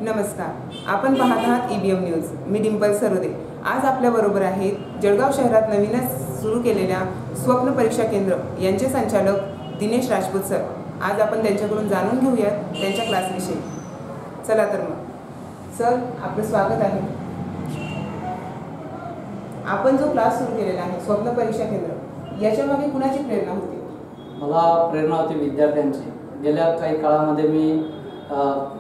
नमस्कार, आपण पाहत आहात EBM न्यूज. मी डिंपल सरोदे. आज आपल्याबरोबर आहेत जळगाव शहरात नवीनच सुरू केलेल्या स्वप्न परीक्षा केंद्र यांचे संचालक दिनेश राजपूत सर. आज आपण त्यांच्याकडून जाणून घेऊयात त्यांच्या क्लासविषयी. चला तर मग सर, आपलं स्वागत आहे. आपण जो क्लास सुरू केलेला आहे स्वप्न परीक्षा केंद्र, याच्यामागे कुणाची प्रेरणा होती? मला प्रेरणा होती विद्यार्थ्यांची. गेल्या काही काळामध्ये मी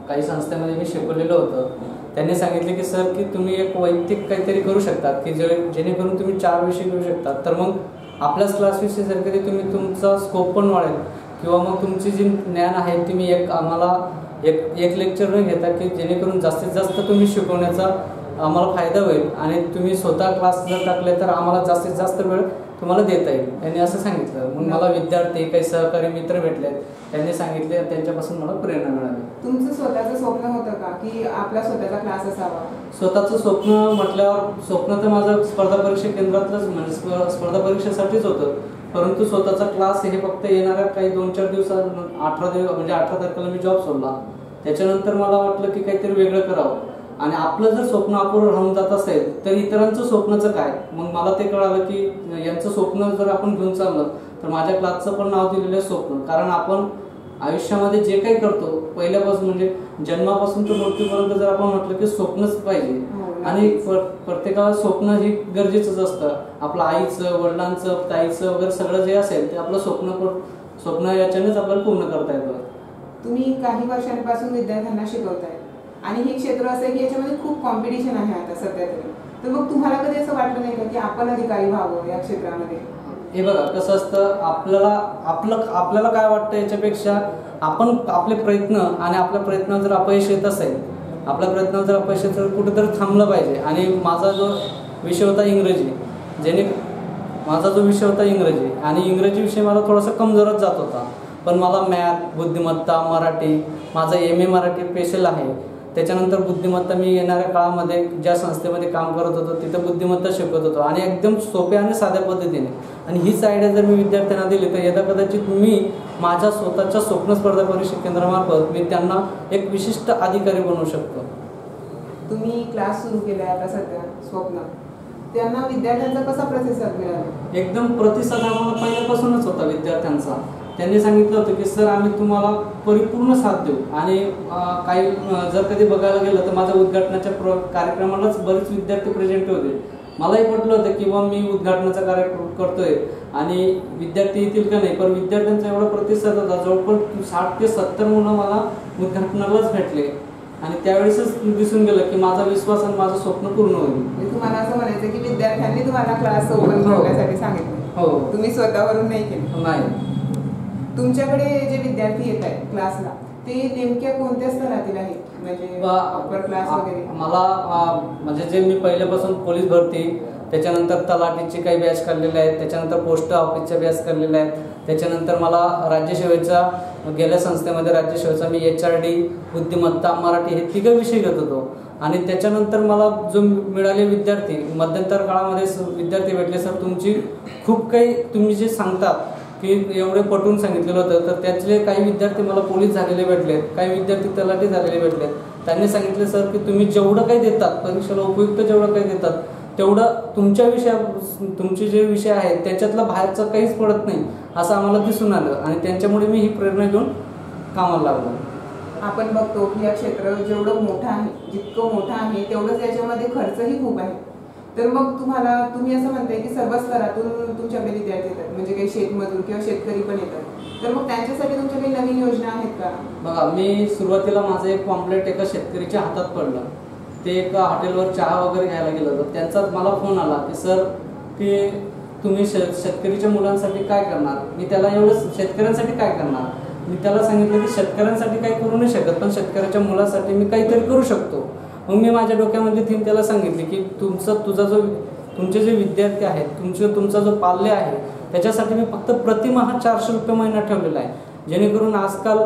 काही संस्थेमध्ये मी शिकवलेलं होतं. त्यांनी सांगितले की सर की तुम्ही एक वैयक्तिक काहीतरी करू शकतात की जेणेकरून तुम्ही 4 विषय घेऊ शकतात. तर मग आपल्याच क्लासविषयी सर कधी तुम्ही तुमचा स्कोप पण वाढेल किंवा मग तुमची जी ज्ञान आहे तुम्ही आम्हाला एक लेक्चर न घेता की जेणेकरून जास्तीत जास्त तुम्ही शिकवण्याचा आम्हाला फायदा होईल आणि तुम्ही स्वतः क्लास जर टाकले तर आम्हाला जास्तीत जास्त वेळ तुम्हाला देता येईल. त्यांनी असं सांगितलं. मग मला विद्यार्थी काही सहकारी मित्र भेटले, त्यांनी सांगितले, त्यांच्यापासून मला प्रेरणा मिळाली. तुमचं स्वतःचं स्वप्न होतं का की आपला स्वतःचा क्लास असावा? स्वतःचं स्वप्न म्हटल्यावर स्वप्न तर माझं स्पर्धा परीक्षा केंद्रातलंच म्हणजे स्पर्धा परीक्षेसाठीच होतं. परंतु स्वतःचा क्लास हे फक्त येणाऱ्या काही 2-4 दिवसात 18 तारखेला मी जॉब सोडला. त्याच्यानंतर मला वाटलं की काहीतरी वेगळं करावं आणि आपलं जर स्वप्न अपुरं राहून जात असेल तर इतरांचं स्वप्नाचं काय. मग मला ते कळालं की यांचं स्वप्न जर आपण घेऊन चाललं तर माझ्या क्लासचं पण नाव दिलेलं आहे स्वप्न. कारण आपण आयुष्यामध्ये जे काही करतो पहिल्यापासून म्हणजे जन्मापासून तर मृत्यूपर्यंत जर आपण म्हटलं की स्वप्नच पाहिजे आणि प्रत्येकाला स्वप्न हे गरजेचंच असतं. आपलं आईचं, वडिलांचं, ताईचं वगैरे सगळं जे असेल ते आपलं स्वप्न याच्यानेच आपल्याला पूर्ण करता येतं. तुम्ही काही वर्षांपासून विद्यार्थ्यांना शिकवताय आणि हे क्षेत्र असं आहे की याच्यामध्ये खूप कॉम्पिटिशन आहे आता सध्या तरी. तर मग तुम्हाला कधी असं वाटलं नाही का की आपण अधिकारी व्हावं या क्षेत्रामध्ये? हे बघा कसं असतं, आपल्याला काय वाटतं याच्यापेक्षा आपण आपले प्रयत्न आणि आपल्या प्रयत्नात जर अपयश येत असेल, आपल्या प्रयत्नात जर अपयश येत तर कुठेतरी थांबलं पाहिजे. आणि माझा जो विषय होता इंग्रजी आणि इंग्रजी विषय मला थोडासा कमजोरच जात होता. पण मला मॅथ, बुद्धिमत्ता, मराठी, माझा MA मराठी स्पेशल आहे. त्याच्यानंतर बुद्धिमत्ता मी येणाऱ्या काळामध्ये ज्या संस्थेमध्ये काम करत होतो तिथं बुद्धिमत्ता शिकवत होतो आणि एकदम सोप्या आणि साध्या पद्धतीने. आणि हीच आयडिया जर मी विद्यार्थ्यांना दिली तर यदा कदाचित मी माझ्या स्वतःच्या स्वप्न स्पर्धा परीक्षा केंद्रामार्फत मी त्यांना एक विशिष्ट अधिकारी बनवू शकतो. तुम्ही क्लास सुरू केला आहे आता सध्या स्वप्न, त्यांना विद्यार्थ्यांचा कसा प्रतिसाद मिळाला? एकदम प्रतिसाद आम्हाला पहिल्यापासूनच होता विद्यार्थ्यांचा. त्यांनी सांगितलं होतं की सर आम्ही तुम्हाला परिपूर्ण साथ देऊ. आणि काही जर कधी बघायला गेलं तर माझ्या उद्घाटनाच्या कार्यक्रमालाच बरेच विद्यार्थी प्रेझेंट होते. मलाही पटलं होतं की मी उद्घाटनाचा कार्यक्रम करतोय आणि विद्यार्थी येतील का नाही, पण विद्यार्थ्यांचा एवढा प्रतिसाद होता. जवळपास 60 ते 70 मुलं मला उद्घाटनालाच भेटले आणि त्यावेळेसच दिसून गेलं की माझा विश्वास आणि माझं स्वप्न पूर्ण होईल. तुम्हाला असं म्हणायचं की विद्यार्थ्यांनी तुम्हाला क्लास ओपन करण्यासाठी सांगितलं? हो. तुम्ही स्वतःवरून नाही केलं? नाही. तुमच्याकडे जे विद्यार्थी येत आहेत क्लासला ते नेमक्या कोणत्या स्तरातील आहेत, म्हणजे अप्पर क्लास वगैरे? मला म्हणजे जे मी पहिल्यापासून पोलीस भरती, त्याच्यानंतर तलाठीचे काही बॅच काढलेले आहेत, त्याच्यानंतर पोस्ट ऑफिसच्या बॅच काढलेले आहेत, त्याच्यानंतर मला राज्यसेवेचा गेल्या संस्थेमध्ये राज्यसेवेचा मी HRD, बुद्धिमत्ता, मराठी हे 3 विषय घेत होतो. आणि त्याच्यानंतर मला जो मिळाले विद्यार्थी मध्यंतर काळामध्ये विद्यार्थी भेटले, सर तुमची खूप काही तुम्ही जे सांगतात की एवढे पटवून सांगितलेलं होतं. तर त्यातले काही विद्यार्थी मला पोलीस झालेले भेटलेत, काही विद्यार्थी तलाठी झालेले भेटलेत. त्यांनी सांगितले सर की तुम्ही जेवढं काही देतात परीक्षेला उपयुक्त जेवढं काही देतात तेवढं तुमचे जे विषय आहेत त्याच्यातलं बाहेरचं काहीच पडत नाही असं आम्हाला दिसून आलं. आणि त्यांच्यामुळे मी ही प्रेरणा घेऊन कामाला लागलो. आपण बघतो की या क्षेत्र जेवढं मोठं आहे, जितकं मोठं आहे तेवढंच याच्यामध्ये खर्चही खूप आहे. तर मग तुम्ही असं म्हणताय की सर्व स्तरातून तुमच्याकडे विद्यार्थी येतात, म्हणजे काही शेतमजूर किंवा शेतकरी पण येतात. तर मग त्यांच्यासाठी तुमच्या काही नवीन योजना आहेत का? बघा, मी सुरुवातीला माझं एक पॉम्पलेट एका शेतकरीच्या हातात पडलं. ते एका हॉटेलवर चहा वगैरे घ्यायला गेलं होतं. त्यांचा मला फोन आला की सर की तुम्ही शेतकरीच्या मुलांसाठी काय करणार. मी त्याला एवढं शेतकऱ्यांसाठी काय करणार, मी त्याला सांगितलं की शेतकऱ्यांसाठी काही करू नाही शकत पण शेतकऱ्याच्या मुलासाठी मी काहीतरी करू शकतो. मग मी माझ्या डोक्यामध्ये थीम त्याला सांगितली की तुमचे जे विद्यार्थी आहेत, तुमचा जो पाल्य आहे त्याच्यासाठी मी फक्त प्रतिमाह 400 रुपये महिना ठेवलेला आहे. जेणेकरून आजकाल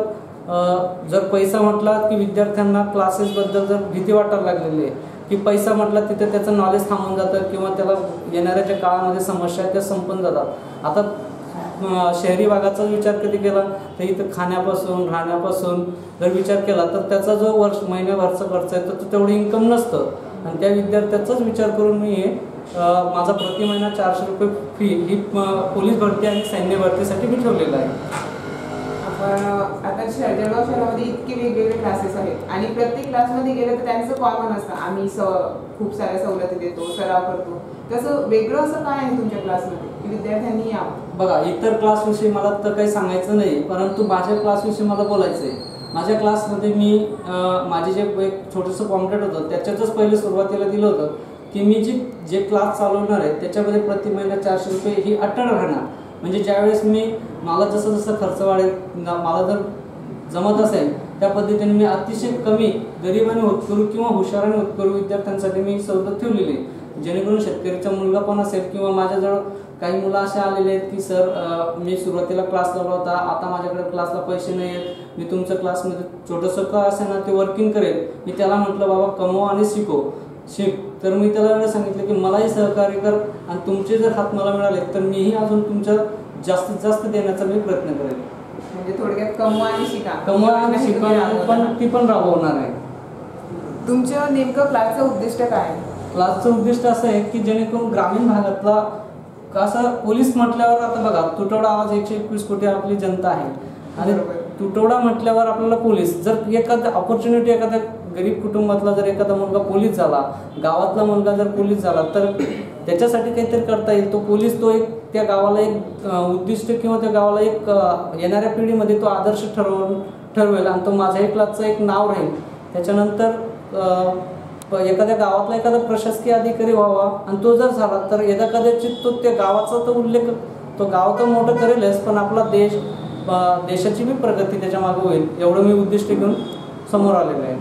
जर पैसा म्हटला की विद्यार्थ्यांना क्लासेसबद्दल जर भीती वाटायला लागलेली आहे की पैसा म्हटला तिथे त्याचं नॉलेज थांबून जातं किंवा त्याला येणाऱ्या ज्या काळामध्ये समस्या त्या संपून जातात. आता शहरी भागाचा विचार कधी केला तर इथं खाण्यापासून राहण्यापासून जर विचार केला तर त्याचा जो महिन्याभरचा खर्च आहे तर तेवढं इन्कम नसतं आणि त्या विद्यार्थ्याचाच विचार करून मी माझा प्रति महिना 400 रुपये फी ही पोलीस भरती आणि सैन्य भरतीसाठी मी ठेवलेला आहे. आपण आता जळगाव शहरामध्ये इतके वेगवेगळे क्लासेस आहेत आणि प्रत्येक क्लासमध्ये गेलं तर त्यांचं कॉमन असतं, आम्ही खूप साऱ्या सवलती देतो, सराव करतो. तसं वेगळं असं काय आहे तुमच्या क्लासमध्ये की विद्यार्थ्यांनी यावं? बघा, इतर क्लासविषयी मला तर काही सांगायचं नाही, परंतु माझ्या क्लासविषयी मला बोलायचं आहे. माझ्या क्लासमध्ये मी माझे जे एक छोटंसं पॉम्पलेट होतं त्याच्यातच पहिले सुरुवातीला दिलं होतं की मी जे क्लास चालवणार आहे त्याच्यामध्ये प्रति महिना 400 रुपये ही अटळ राहणार. म्हणजे ज्यावेळेस मला जसं जसं खर्च वाढेल, मला जर जमत असेल त्या पद्धतीने मी अतिशय कमी गरिबाने होतकरू किंवा हुशाराने होतकरू विद्यार्थ्यांसाठी मी सवलत ठेवलेली आहे. जेणेकरून शेतकरीचा मुलगा पण असेल किंवा माझ्याजवळ काही मुलं असे आलेले आहेत की सर मी सुरुवातीला क्लास लावला होता, आता माझ्याकडे क्लासला पैसे नाही आहेत, मी तुमच्या क्लासमध्ये छोटंसं का असेल ना ते वर्किंग करेल. मी त्याला म्हटलं बाबा कमव आणि शिक. तर मी त्याला सांगितलं की मलाही सहकार्य कर आणि तुमचे जर हात मला मिळाले तर मीही अजून तुमच्या जास्तीत जास्त देण्याचा मी प्रयत्न करेल. म्हणजे थोडक्यात कमवा आणि शिका पण ती पण राबवणार आहे. तुमचं नेमकं क्लासचं उद्दिष्ट काय आहे? क्लासचं उद्दिष्ट असं आहे की जेणेकरून ग्रामीण भागातला कसं पोलीस म्हटल्यावर आता बघा तुटवडा आवाज 121 कोटी आपली जनता आहे आणि तुटवडा म्हटल्यावर आपल्याला पोलीस जर एखादा ऑपॉर्च्युनिटी एखाद्या गरीब कुटुंबातला जर एखादा मुलगा पोलीस झाला, गावातला मुलगा जर पोलीस झाला तर त्याच्यासाठी काहीतरी करता येईल. तो पोलीस तो एक त्या गावाला एक उद्दिष्ट किंवा त्या गावाला एक येणाऱ्या पिढीमध्ये तो आदर्श ठरवेल आणि तो माझ्याही क्लासचं एक नाव राहील. त्याच्यानंतर एखाद्या गावातला एखादा प्रशासकीय अधिकारी व्हावा आणि तो जर झाला तर यदा कदाचित तो त्या गावाचा तो उल्लेख तो गाव तर मोठं करेलच पण आपला देशाची बी प्रगती त्याच्या मागे होईल एवढं मी उद्दिष्ट घेऊन समोर आलेलं आहे.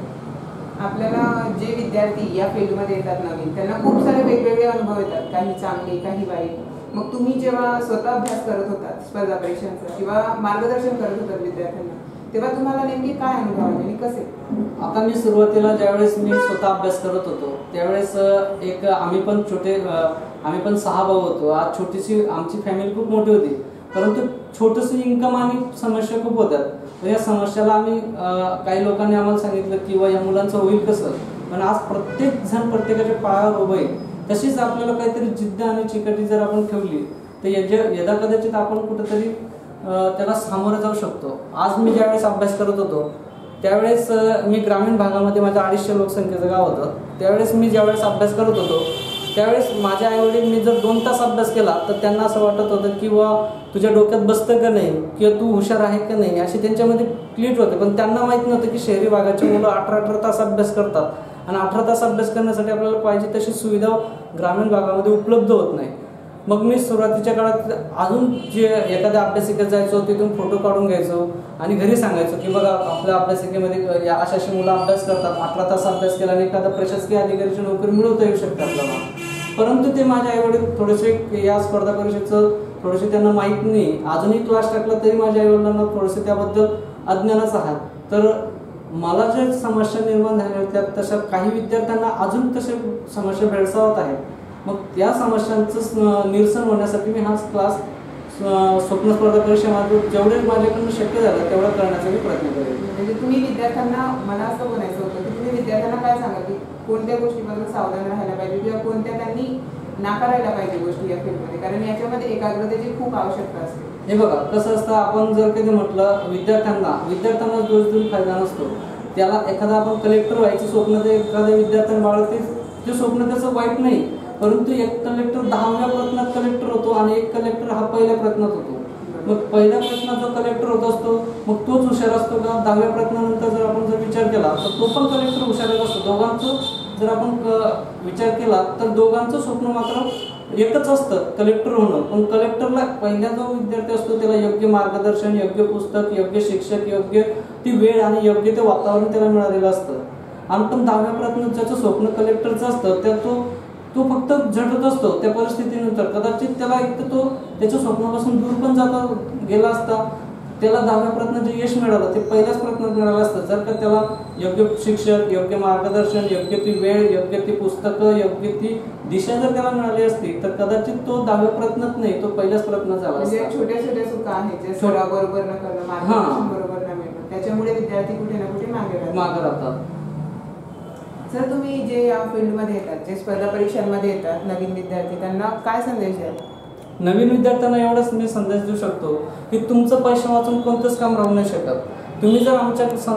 आपल्याला जे विद्यार्थी या फील्डमध्ये येतात नवीन त्यांना खूप सारे वेगवेगळे अनुभव येतात, काही चांगले काही वाईट. मग तुम्ही जेव्हा स्वतः अभ्यास करत होतात स्पर्धा परीक्षांचा किंवा मार्गदर्शन करत होतात विद्यार्थ्यांना तेव्हा तुम्हाला नेमके काय अनुभव आले आणि कसे? आता मी सुरुवातीला ज्यावेळेस मी स्वतः अभ्यास करत होतो त्यावेळेस आम्ही पण 6 भाऊ होतो. आज छोटीशी आमची फॅमिली खूप मोठी होती परंतु छोटंसं इन्कम आणि समस्या खूप होत्यात. तर या समस्याला आम्ही काही लोकांनी आम्हाला सांगितलं की या मुलांचं होईल कसं, पण आज प्रत्येक जण प्रत्येकाच्या पायावर उभं आहे. तशीच आपल्याला काहीतरी जिद्द आणि चिकाटी जर आपण ठेवली तर यदा कदाचित आपण कुठेतरी त्याला सामोरं जाऊ शकतो. आज मी ज्यावेळेस अभ्यास करत होतो त्यावेळेस मी ग्रामीण भागामध्ये माझ्या 250 लोकसंख्येचं गाव होतं. त्यावेळेस मी ज्यावेळेस अभ्यास करत होतो त्यावेळेस माझे आईवडील मी जर 2 तास अभ्यास केला तर त्यांना असं वाटत होतं की तुझ्या डोक्यात बसतं का नाही किंवा तू हुशार आहे का नाही असे त्यांच्यामध्ये क्लिट होते. पण त्यांना माहीत नव्हतं की शहरी भागाची मुलं 18 तास अभ्यास करतात आणि 18 तास अभ्यास करण्यासाठी आपल्याला पाहिजे तशी सुविधा ग्रामीण भागामध्ये उपलब्ध होत नाही. मग मी सुरुवातीच्या काळात अजून जे एखाद्या अभ्यासिकेत जायचो तिथून फोटो काढून घ्यायचो आणि घरी सांगायचो की बघा आपल्या अभ्यासिकेमध्ये या अशी मुलं अभ्यास करतात, 18 तास अभ्यास केला आणि एखादा प्रशासकीय अधिकारीची नोकरी मिळवता येऊ शकते आपल्याला. परंतु ते माझे आईवडील थोडेसे या स्पर्धा परीक्षेचं थोडेसे त्यांना माहीत नाही. अजूनही क्लास टाकला तरी माझ्या आईवडिलांना थोडेसे त्याबद्दल अज्ञानच आहात. तर मला जे समस्या निर्माण झाल्या होत्या तशा काही विद्यार्थ्यांना अजून तसे समस्या भेडसावत आहेत. मग त्या समस्यांचं निरसन होण्यासाठी मी हाच क्लास स्वप्न स्पर्धा परीक्षेमार्फत जेवढे माझ्याकडून शक्य झालं तेवढं करण्याचा मी प्रयत्न करेन. म्हणजे तुम्ही विद्यार्थ्यांना मला असं बोलायचं होतं की तुम्ही विद्यार्थ्यांना काय सांगा की कोणत्या गोष्टीबद्दल सावधान राहायला पाहिजे किंवा कोणत्या त्यांनी नाकारायला पाहिजे गोष्टी या फील्डमध्ये, कारण याच्यामध्ये एकाग्रतेची खूप आवश्यकता असते. हे बघा कसं असतं, आपण जर कधी म्हटलं विद्यार्थ्यांना दोष देऊन फायदा नसतो. त्याला एखादा आपण कलेक्टर व्हायचं स्वप्न ते एखाद्या विद्यार्थ्यांना बाळगते ते स्वप्न त्याचं वाईट नाही, परंतु एक कलेक्टर 10व्या प्रयत्नात कलेक्टर होतो आणि एक कलेक्टर हा पहिल्या प्रयत्नात होतो. मग पहिल्या प्रयत्नात जो कलेक्टर होत असतो मग तोच हुशार असतो का 10व्या प्रयत्नानंतर जर आपण विचार केला तर तो पण कलेक्टर हुशारच असतो. दोघांचं जर आपण विचार केला तर दोघांचं स्वप्न मात्र एकच असतं, कलेक्टर होणं. पण कलेक्टरला पहिला जो विद्यार्थी असतो त्याला योग्य मार्गदर्शन, योग्य पुस्तक, योग्य शिक्षक, योग्य ती वेळ आणि योग्य ते वातावरण त्याला मिळालेलं असतं. आणि पण 10व्या प्रयत्नात ज्याचं स्वप्न कलेक्टरचं असतं त्या तो फक्त झटत असतो त्या परिस्थितीनंतर. कदाचित त्याला एक तर तो त्याच्या स्वप्नापासून दूर पण गेला असता, त्याला 10व्या प्रयत्नात जे यश मिळालं ते पहिल्याच प्रयत्नात मिळालं असतं जर का त्याला योग्य शिक्षक, योग्य मार्गदर्शन, योग्य ती वेळ, योग्य ती पुस्तकं, योग्य ती दिशा जर त्याला मिळाली असती तर कदाचित तो 10व्या प्रयत्नात नाही, तो पहिल्याच प्रयत्नात झाला असता. म्हणजे छोट्या छोट्या चुका आहेत जे सराव बरोबर न करणं, मार्गदर्शन बरोबर न मिळणं, त्याच्यामुळे विद्यार्थी कुठे ना कुठे मागे राहतात. सर, तुम्ही जे या फील्डमध्ये येतात, जे स्पर्धा परीक्षांमध्ये येतात नवीन विद्यार्थी, त्यांना काय संदेश द्याल? नवीन विद्यार्थ्यांना एवढाच मी संदेश देऊ शकतो की तुमचं पैसे वाचून कोणतंच काम राहू नाही शकत. तुम्ही जर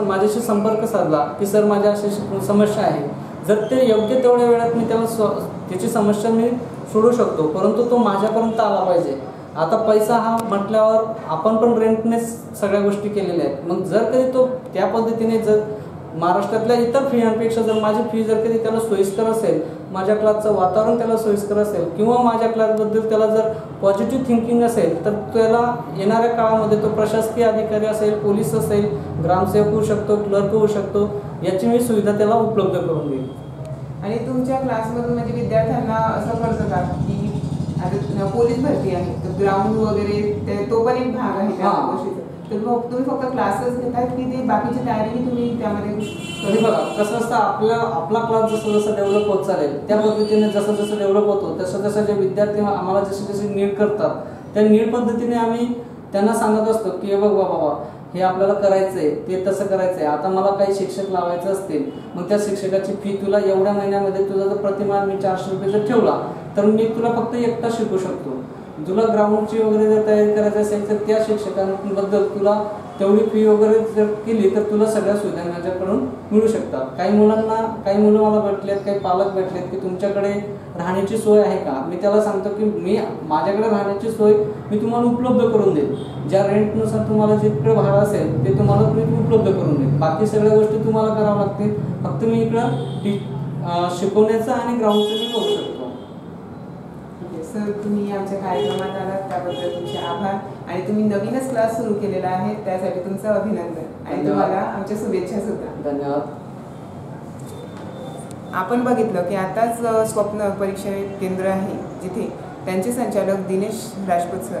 माझ्याशी संपर्क साधला की सर माझ्या अशी समस्या आहे, जर ते योग्य तेवढ्या वेळात मी त्याला त्याची समस्या मी सोडू शकतो, परंतु तो माझ्यापर्यंत आला पाहिजे. आता पैसा हा म्हटल्यावर आपण पण रेंटनेच सगळ्या गोष्टी केलेल्या आहेत. मग जर कधी तो त्या पद्धतीने जर महाराष्ट्रातल्या इतर फीयांपेक्षा जर माझी फी जर कधी त्याला सोयीस्कर असेल, माझ्या क्लासचं वातावरण त्याला सोयीस्कर असेल किंवा माझ्या क्लासबद्दल त्याला जर पॉझिटिव्ह थिंकिंग असेल तर त्याला येणाऱ्या काळामध्ये तो प्रशासकीय अधिकारी असेल, पोलीस असेल, ग्रामसेवक होऊ शकतो, क्लर्क होऊ शकतो, याची मी सुविधा त्याला उपलब्ध करून देईन. आणि तुमच्या क्लासमधून म्हणजे विद्यार्थ्यांना असं कळतं का की आता पोलीस भरती आहे तर ग्राउंड वगैरे तो पण एक भाग आहे त्या गोष्टीचा, तर तुम्ही फक्त क्लासेस घेतात की ते बाकीची तयारी तुम्ही त्यामध्ये? बघा कसं असतं, आपला क्लास जसं जसं डेव्हलप होत चालेल त्या पद्धतीने जसं जसं डेव्हलप होतो तसं तसं जे विद्यार्थी आम्हाला जसे जसे नीड करतात त्या नीड पद्धतीने आम्ही त्यांना सांगत असतो की बघ बाबा हे आपल्याला करायचंय, ते तसं करायचंय. आता मला काही शिक्षक लावायचे असतील, मग त्या शिक्षकाची फी तुला एवढ्या महिन्यामध्ये तुझा जर प्रतिमान मी 400 रुपये जर ठेवला तर मी तुला फक्त एकटा शिकू शकतो. तुला ग्राउंडची वगैरे जर तयारी करायची असेल तर त्या शिक्षकांबद्दल तुला तेवढी फी वगैरे जर केली तर तुला सगळ्या सुविधा माझ्याकडून मिळू शकतात. काही मुलं मला भेटलेत, काही पालक भेटलेत की तुमच्याकडे राहण्याची सोय आहे का? मी त्याला सांगतो की माझ्याकडे राहण्याची सोय मी तुम्हाला उपलब्ध करून देईन. ज्या रेंटनुसार तुम्हाला जितकं भाडं असेल ते तुम्हाला मी उपलब्ध करून देईन. बाकी सगळ्या गोष्टी तुम्हाला कराव्या लागतील. फक्त मी इकडं शिकवण्याचं आणि ग्राउंडचं मी करू शकतो. सर, तुम्ही आमच्या कार्यक्रमात आलात त्याबद्दल तुमचे आभार. आणि तुम्ही नवीनच क्लास सुरू केलेला आहे त्यासाठी तुमचं अभिनंदन आणि तुम्हाला आमच्या शुभेच्छा सुद्धा. धन्यवाद. आपण बघितलं की आताच स्वप्न परीक्षा केंद्र आहे जिथे त्यांचे संचालक दिनेश राजपूत सर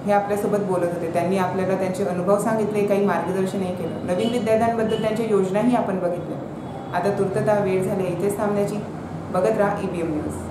हे आपल्यासोबत बोलत होते. त्यांनी आपल्याला त्यांचे अनुभव सांगितले, काही मार्गदर्शनही केलं. नवीन विद्यार्थ्यांबद्दल त्यांच्या योजनाही आपण बघितल्या. आता तुर्तता वेळ झाली इथेच थांबण्याची. बघत राहा EBM न्यूज.